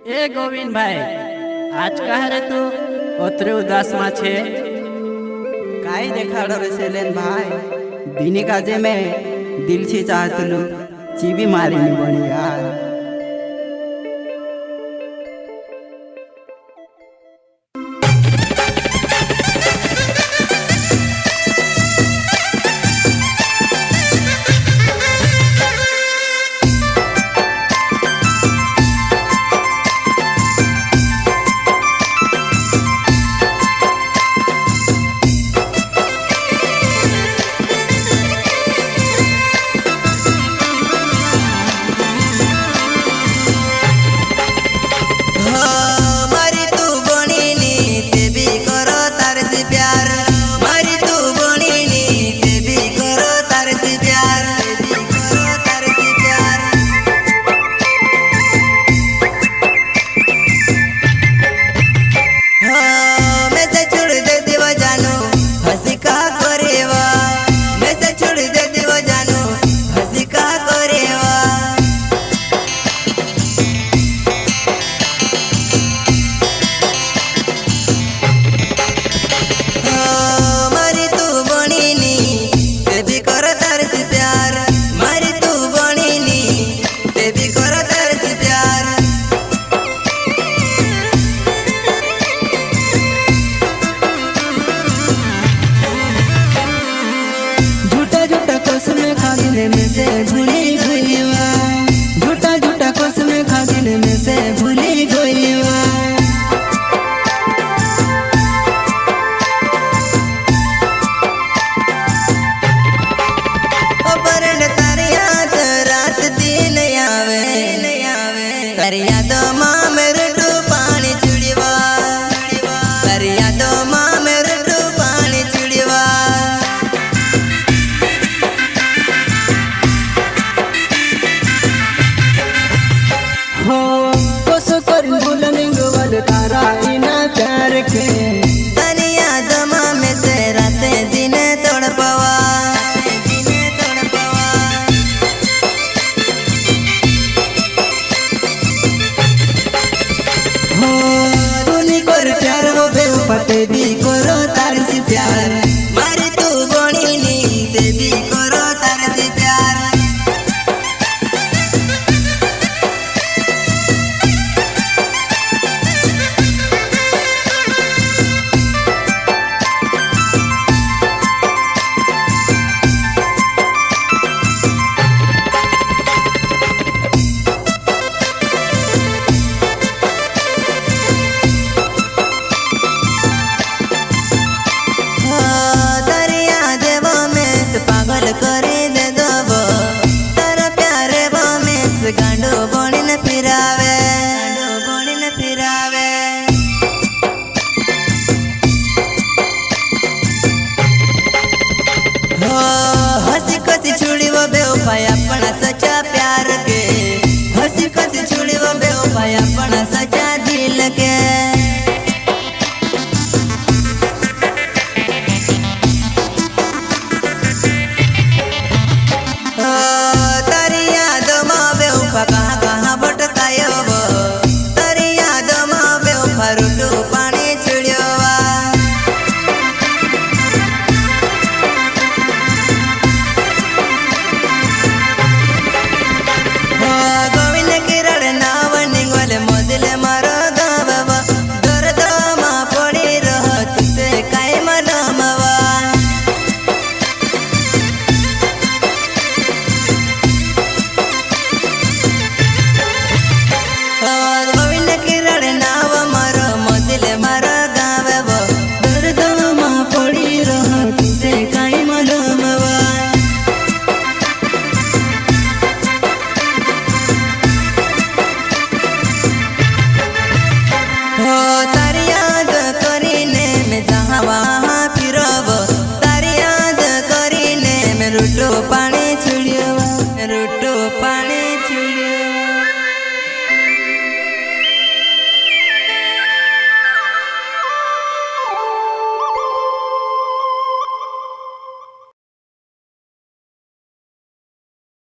ए गोविंद भाई, आज कहा रे तू ओतरे उदास में छे? काई देखाड़ो रे सेलेन भाई, दिनी काजे में दिल से चाहतलू चीबी मारी नहीं बनी यार। में से भूली गईवा, झूठा झूठा कसम खा दिल में से भूली गईवा। परण तारी याद रात दिन आवे, तारी यादों मां मेरे टू पानी चुड़ीवा, तारी यादों मां मेरे टू पानी चुड़ीवा। हो कसो कर भूलन गोवल तारा इना प्यार के, तारी यादों मां में से राते दिन तोड़ पवा, हो तूनी कर प्यार वो बेवफा भी करो तार से प्यार, मारी तू गोणी नी ते भी करो तार से प्यार। करे दे दबो तारा प्यारे बमेस गांडो बोणी न फिरावे, गांडो बोणी न फिरावे। हो हंसी खुशी छुड़ी वो बेवफा अपना सच्चा प्यार के, हंसी खुशी छुड़ी वो बेवफा अपना सच्चा